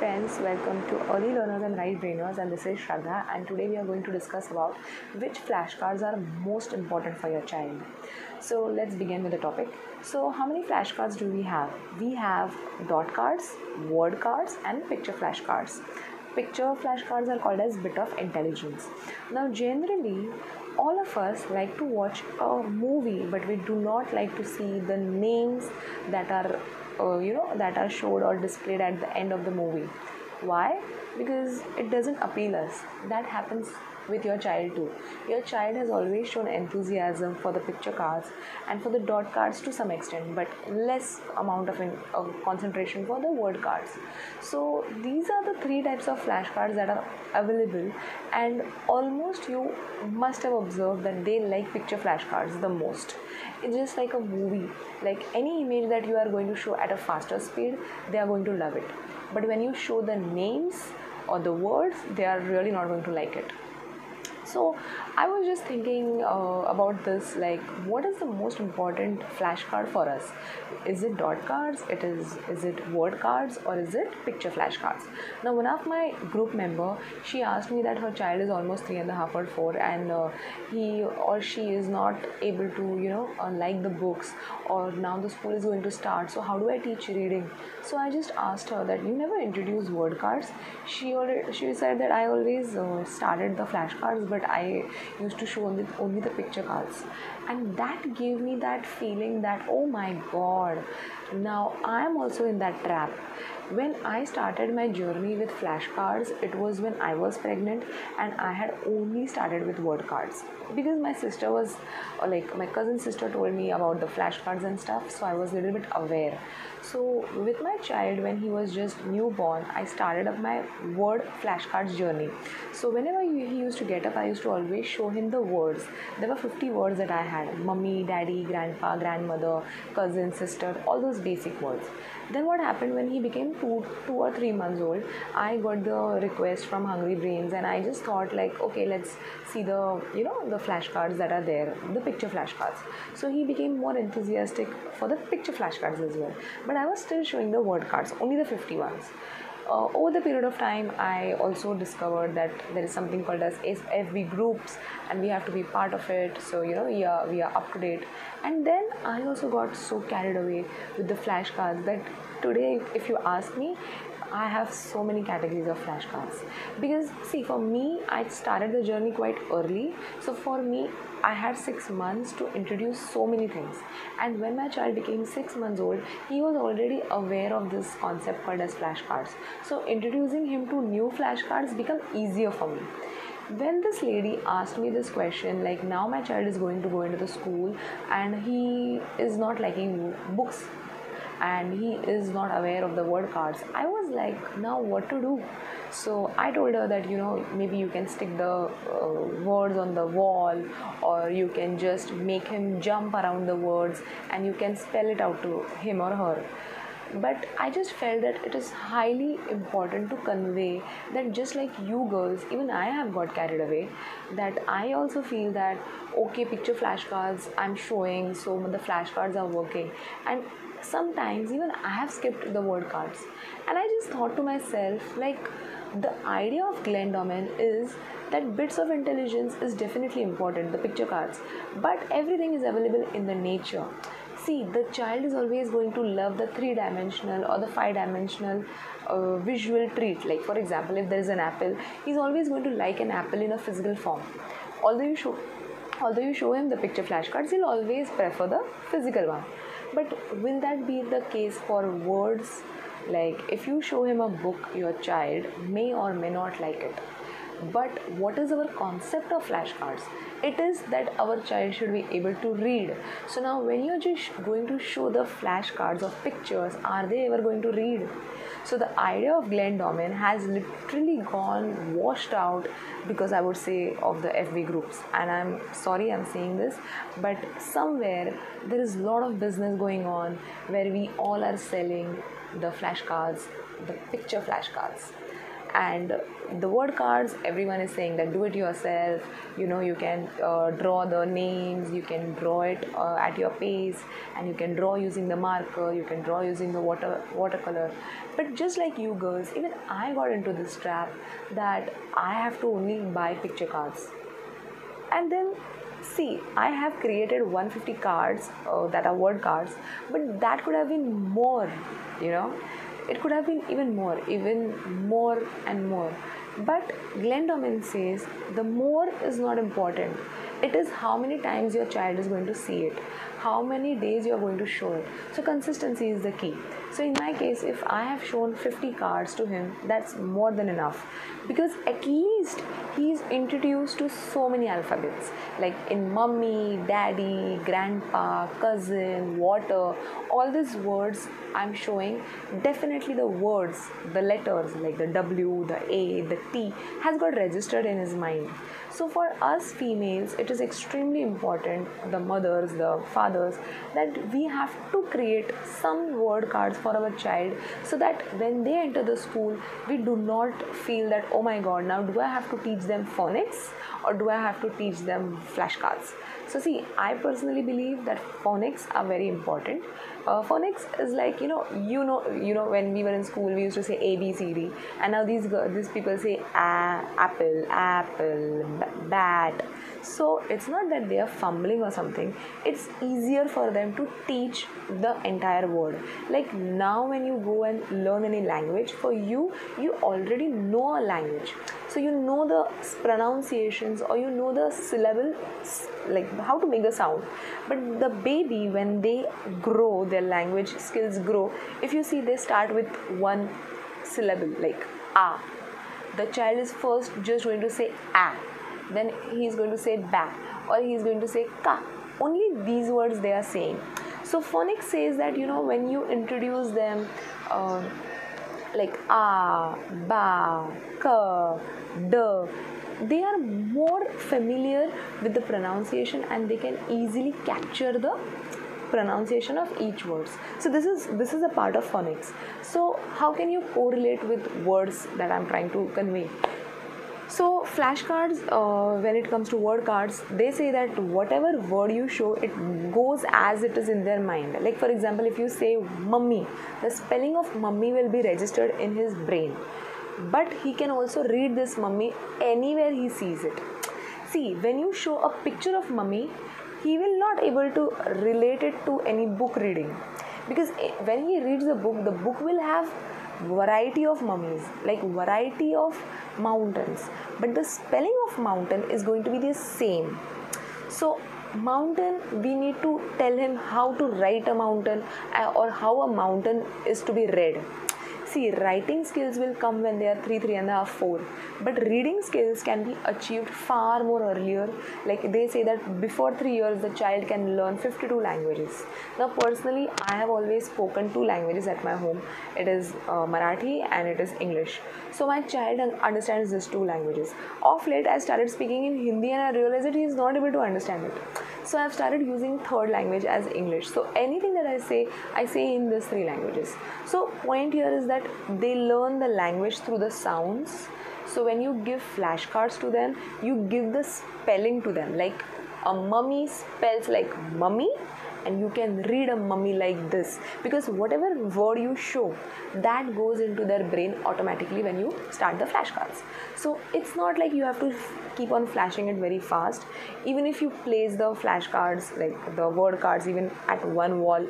friends, welcome to Early Learners and Right Brainers, and this is Shraddha, and today we are going to discuss about which flashcards are most important for your child. So let's begin with the topic. So how many flashcards do we have? We have dot cards, word cards and picture flashcards. Picture flashcards are called as bit of intelligence. Now generally all of us like to watch a movie, but we do not like to see the names that are that are showed or displayed at the end of the movie. Why? Because it doesn't appeal us. That happens with your child too. Your child has always shown enthusiasm for the picture cards and for the dot cards to some extent, but less amount of concentration for the word cards. So these are the three types of flashcards that are available, and almost you must have observed that they like picture flashcards the most. It's just like a movie. Like any image that you are going to show at a faster speed, they are going to love it. But when you show the names or the words, they are really not going to like it. So I was just thinking about this, like what is the most important flashcard for us? Is it dot cards? Is it word cards, or is it picture flashcards? Now one of my group member, she asked me that her child is almost 3.5 or 4, and he or she is not able to like the books, or now the school is going to start, so how do I teach reading? So I just asked her that you never introduce word cards. She said that I always started the flashcards, but I used to show only the picture cards, and that gave me that feeling that, oh my god, now I am also in that trap. When I started my journey with flashcards, it was when I was pregnant, and I had only started with word cards because my sister was like my cousin sister told me about the flashcards and stuff, so I was a little bit aware. So with my child, when he was just newborn, I started up my word flashcards journey. So whenever he used to get up, I used to always show him the words. There were 50 words that I had: mummy, daddy, grandpa, grandmother, cousin, sister, all those basic words. Then what happened when he became 2 or 3 months old, I got the request from Hungry Brains, and I just thought like, okay, let's see the flashcards that are there, the picture flashcards. So he became more enthusiastic for the picture flashcards as well. But I was still showing the word cards, only the 50 ones. Over the period of time, I also discovered that there is something called as FB groups, and we have to be part of it. So yeah, we are up to date. And then I also got so carried away with the flashcards that today, if you ask me, I have so many categories of flashcards. Because see, for me, I started the journey quite early. So for me, I had 6 months to introduce so many things. And when my child became 6 months old, he was already aware of this concept called as flashcards. So introducing him to new flashcards became easier for me. When this lady asked me this question, like now my child is going to go into the school and he is not liking books and he is not aware of the word cards, I was like, now what to do? So I told her that maybe you can stick the words on the wall, or you can just make him jump around the words and you can spell it out to him or her. But I just felt that it is highly important to convey that just like you girls, even I have got carried away, that I also feel that okay, picture flashcards I'm showing, so the flashcards are working, and sometimes even I have skipped the word cards. And I just thought to myself, like, the idea of Glendoman is that bits of intelligence is definitely important, the picture cards, but everything is available in the nature. See, the child is always going to love the 3-dimensional or the 5-dimensional visual treat. Like for example, if there is an apple, he's always going to like an apple in a physical form. Although you show him the picture flashcards, he'll always prefer the physical one. But will that be the case for words? Like if you show him a book, your child may or may not like it. But what is our concept of flashcards? It is that our child should be able to read. So now when you're just going to show the flashcards of pictures, are they ever going to read? So the idea of Glendoman has literally gone washed out because I would say of the FB groups. And I'm sorry I'm saying this, but somewhere there is a lot of business going on where we all are selling the flashcards, the picture flashcards. And the word cards, everyone is saying that do it yourself. You can draw the names, you can draw it at your pace, and you can draw using the marker, you can draw using the watercolor. But just like you girls, even I got into this trap that I have to only buy picture cards. And then see, I have created 150 cards that are word cards, but that could have been more. you know it could have been even more and more. But Glendomen says the more is not important. It is how many times your child is going to see it, how many days you are going to show it. So consistency is the key. So in my case, if I have shown 50 cards to him, that's more than enough, because at least he is introduced to so many alphabets, like in mummy, daddy, grandpa, cousin, water, all these words I'm showing. Definitely the words, the letters like the W, the A, the T has got registered in his mind. So for us females, it is extremely important, the mothers, the fathers, that we have to create some word cards for our child, so that when they enter the school, we do not feel that, oh my god, now do I have to teach them phonics or do I have to teach them flashcards? So see, I personally believe that phonics are very important. Phonics is like, when we were in school, we used to say A, B, C, D, and now these people say apple, bat. So it's not that they are fumbling or something. It's easier for them to teach the entire word. Like now when you go and learn any language, for you already know a language. So you know the pronunciations, or you know the syllable, like how to make the sound. But the baby, when they grow, their language skills grow. If you see, they start with one syllable, like a. The child is first just going to say a, then he is going to say ba, or he is going to say ka. Only these words they are saying. So phonics says that, when you introduce them like a, ba, ka, da, they are more familiar with the pronunciation, and they can easily capture the pronunciation of each words. So this is a part of phonics. So how can you correlate with words that I'm trying to convey? So flashcards, when it comes to word cards, they say that whatever word you show, it goes as it is in their mind. Like for example, if you say mummy, the spelling of mummy will be registered in his brain. But he can also read this mummy anywhere he sees it. See, when you show a picture of mummy, he will not able to relate it to any book reading, because when he reads the book will have variety of mummies, like variety of mountains, but the spelling of mountain is going to be the same. So mountain, we need to tell him how to write a mountain, or how a mountain is to be read. See, writing skills will come when they are 3, 3.5, 4. But reading skills can be achieved far more earlier. Like they say that before 3 years, the child can learn 52 languages. Now, personally, I have always spoken 2 languages at my home. It is Marathi and it is English. So my child understands these 2 languages. Of late, I started speaking in Hindi and I realized that he is not able to understand it. So I've started using third language as English. So anything that I say in these 3 languages. So point here is that they learn the language through the sounds. So when you give flashcards to them, you give the spelling to them. Like a mummy spells like mummy, and you can read a mummy like this, because whatever word you show, that goes into their brain automatically when you start the flashcards. So it's not like you have to keep on flashing it very fast. Even if you place the flashcards, like the word cards, even at one wall,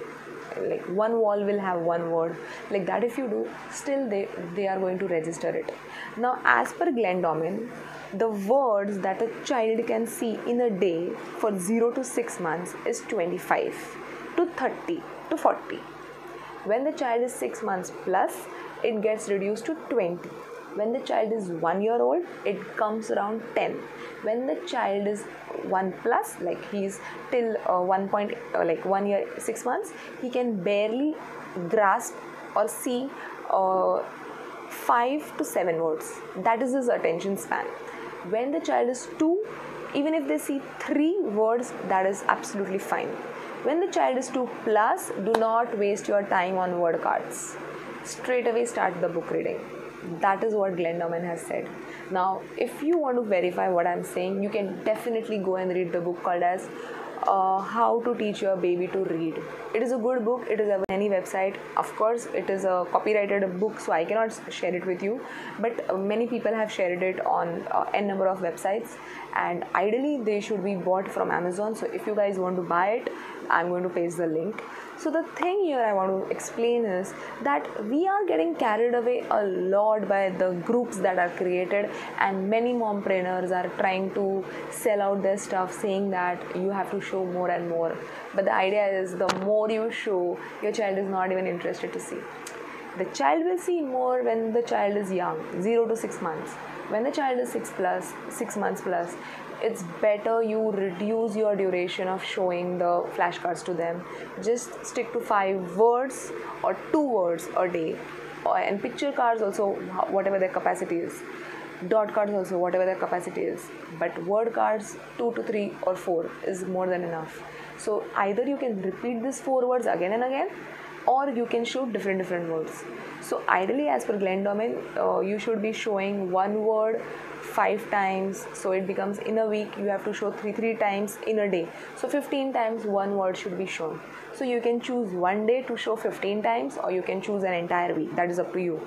like one wall will have one word, like that if you do, still they are going to register it. Now as per Glendomen, the words that a child can see in a day for 0 to 6 months is 25 to 30 to 40. When the child is 6 months plus, it gets reduced to 20. When the child is 1 year old, it comes around 10. When the child is 1 plus, like he's till 1 year 6 months, he can barely grasp or see 5 to 7 words. That is his attention span. When the child is 2, even if they see 3 words, that is absolutely fine. When the child is 2 plus, do not waste your time on word cards. Straight away start the book reading. That is what Glendoman has said. Now, if you want to verify what I'm saying, you can definitely go and read the book called as How to Teach Your Baby to Read. It is a good book. It is available on any website. Of course, it is a copyrighted book, so I cannot share it with you. But many people have shared it on n number of websites, and ideally they should be bought from Amazon. So if you guys want to buy it, I'm going to paste the link. So the thing here I want to explain is that we are getting carried away a lot by the groups that are created, and many mompreneurs are trying to sell out their stuff saying that you have to show more and more. But the idea is the more you show, your child is not even interested to see. The child will see more when the child is young, 0 to 6 months. When the child is 6 months plus, it's better you reduce your duration of showing the flashcards to them. Just stick to 5 words or 2 words a day. And picture cards also, whatever their capacity is. Dot cards also, whatever their capacity is. But word cards, 2 to 3 or 4 is more than enough. So either you can repeat these 4 words again and again, or you can show different words. So ideally, as per Glendoman, you should be showing one word 5 times, so it becomes in a week you have to show three times in a day. So 15 times one word should be shown. So you can choose one day to show 15 times, or you can choose an entire week. That is up to you.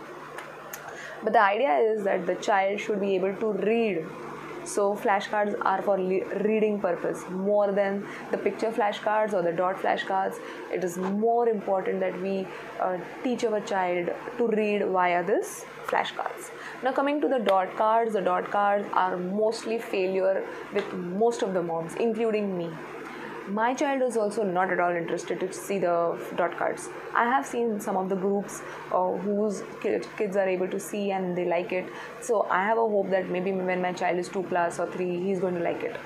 But the idea is that the child should be able to read. So flashcards are for reading purpose more than the picture flashcards or the dot flashcards. It is more important that we teach our child to read via this flashcards. Now coming to the dot cards are mostly failure with most of the moms, including me. My child is also not at all interested to see the dot cards. I have seen some of the groups whose kids are able to see and they like it. So I have a hope that maybe when my child is 2 plus or 3, he's going to like it.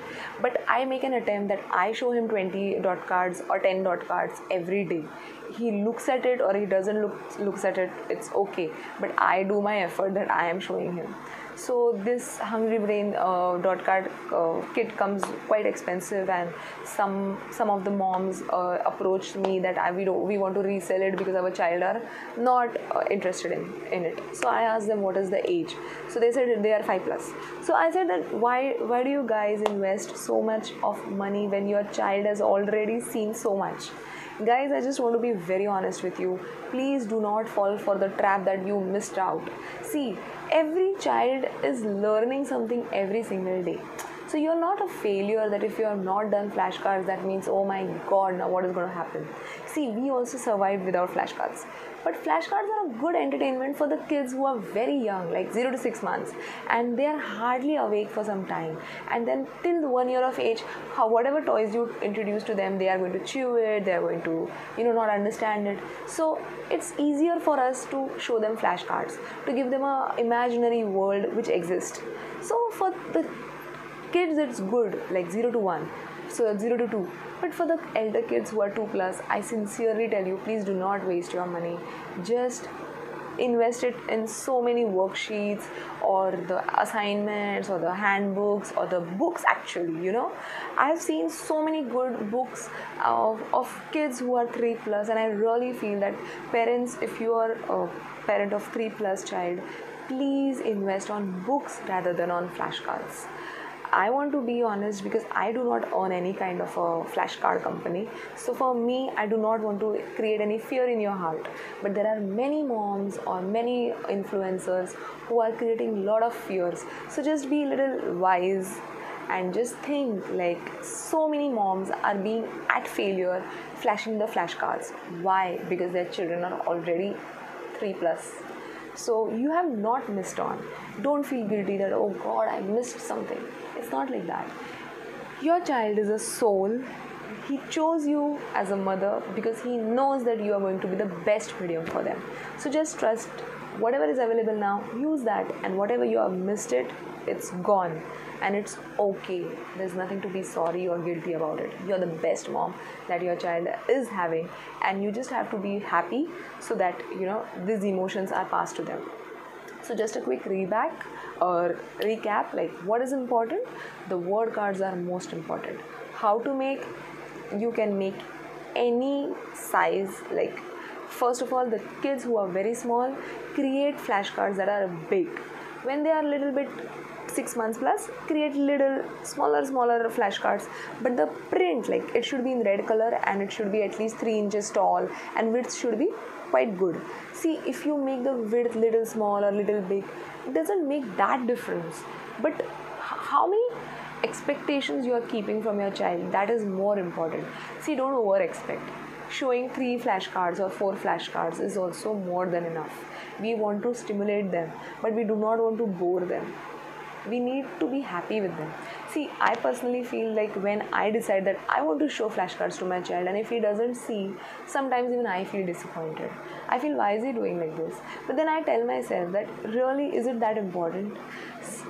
But I make an attempt that I show him 20 dot cards or 10 dot cards every day. He looks at it or he doesn't looks at it, it's okay. But I do my effort that I am showing him. So this Hungry Brain dot card kit comes quite expensive, and some of the moms approached me that we want to resell it because our child are not interested in it. So I asked them what is the age. So they said they are 5 plus. So I said that why do you guys invest so much of money when your child has already seen so much? Guys, I just want to be very honest with you. Please do not fall for the trap that you missed out. See, every child is learning something every single day. So you're not a failure that if you have not done flashcards, that means, oh my god, now what is going to happen? See, we also survived without flashcards. But flashcards are a good entertainment for the kids who are very young, like 0 to 6 months, and they are hardly awake for some time. And then till 1 year of age, whatever toys you introduce to them, they are going to chew it, they are going to, not understand it. So it's easier for us to show them flashcards, to give them an imaginary world which exists. So for the kids it's good, like 0 to 1, so 0 to 2. But for the elder kids who are 2 plus, I sincerely tell you, please do not waste your money. Just invest it in so many worksheets or the assignments or the handbooks or the books actually. I've seen so many good books of kids who are 3 plus, and I really feel that parents, if you are a parent of 3 plus child, please invest on books rather than on flashcards. I want to be honest because I do not own any kind of a flashcard company. So for me, I do not want to create any fear in your heart. But there are many moms or many influencers who are creating a lot of fears. So just be a little wise and just think, like, so many moms are being at failure flashing the flashcards. Why? Because their children are already 3 plus. So you have not missed on. Don't feel guilty that, oh God, I missed something. It's not like that. Your child is a soul. He chose you as a mother because he knows that you are going to be the best medium for them. So just trust whatever is available now, use that, and whatever you have missed it, it's gone. And it's okay. There's nothing to be sorry or guilty about it. You're the best mom that your child is having, and you just have to be happy so that these emotions are passed to them. So just a quick recap, like what is important. The word cards are most important. How to make, you can make any size, like First of all, the kids who are very small, create flashcards that are big. When they are little bit 6 months plus, create little smaller flashcards, but the print, like, it should be in red color and it should be at least 3 inches tall, and width should be quite good. See, if you make the width little small or little big, it doesn't make that difference. But how many expectations you are keeping from your child, that is more important. See, don't over expect. Showing 3 flashcards or 4 flashcards is also more than enough. We want to stimulate them, but we do not want to bore them. We need to be happy with them. See, I personally feel like when I decide that I want to show flashcards to my child, and if he doesn't see, sometimes even I feel disappointed. I feel, why is he doing like this? But then I tell myself that, really, is it that important?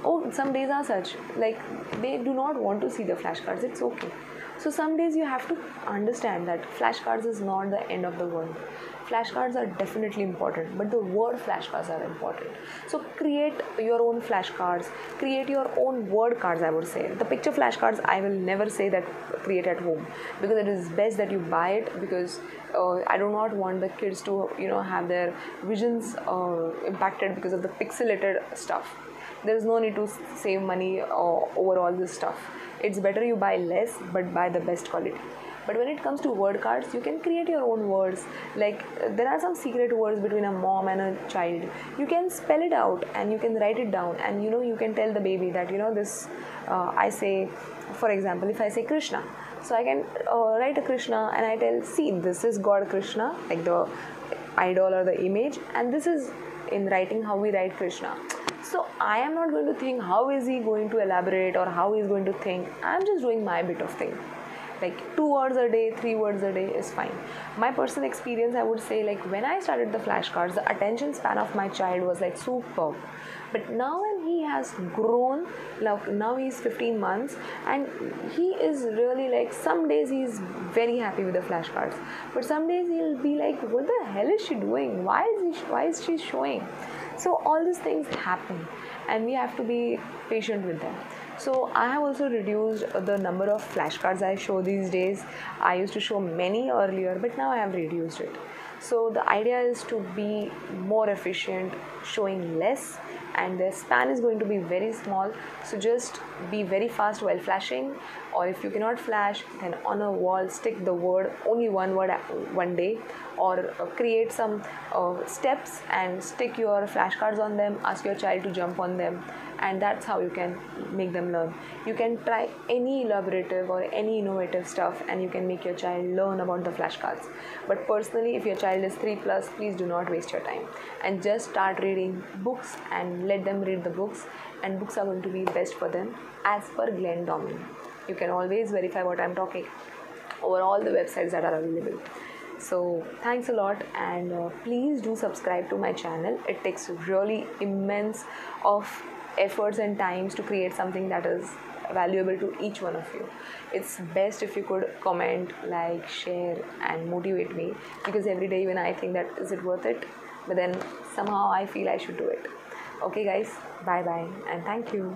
Oh, some days are such, like, they do not want to see the flashcards. It's okay. So some days you have to understand that flashcards is not the end of the world. Flashcards are definitely important, but the word flashcards are important. So create your own flashcards, create your own word cards, I would say. The picture flashcards, I will never say that create at home, because it is best that you buy it, because I do not want the kids to, have their visions impacted because of the pixelated stuff. There is no need to save money over all this stuff. It's better you buy less, but buy the best quality. But when it comes to word cards, you can create your own words. Like, there are some secret words between a mom and a child. You can spell it out and you can write it down, and you can tell the baby that, this, I say, for example, if I say Krishna, so I can write a Krishna, and I tell, see, this is God Krishna, like the idol or the image, and this is in writing how we write Krishna. So I am not going to think how is he going to elaborate or how he is going to think. I am just doing my bit of thing. Like 2 words a day, 3 words a day is fine. My personal experience, I would say, like, when I started the flashcards, the attention span of my child was like superb. But now when he has grown, like now he's 15 months, and he is really like, some days he's very happy with the flashcards, but some days he'll be like, what the hell is she doing? Why is she showing? So all these things happen, and we have to be patient with them. So I have also reduced the number of flashcards I show these days. I used to show many earlier, but now I have reduced it. So the idea is to be more efficient, showing less, and the span is going to be very small. So just be very fast while flashing, or if you cannot flash, then on a wall stick the word, only one word one day, or create some steps and stick your flashcards on them, ask your child to jump on them, and that's how you can make them learn. You can try any elaborative or any innovative stuff, and you can make your child learn about the flashcards. But personally, if your child is 3+, please do not waste your time, and just start reading books and let them read the books, and books are going to be best for them as per Glenn Domin. You can always verify what I'm talking over all the websites that are available. So thanks a lot, and please do subscribe to my channel. It takes really immense of efforts and times to create something that is valuable to each one of you. It's best if you could comment, like, share, and motivate me, because every day even I think that, is it worth it? But then somehow I feel I should do it. Okay guys, bye bye, and thank you.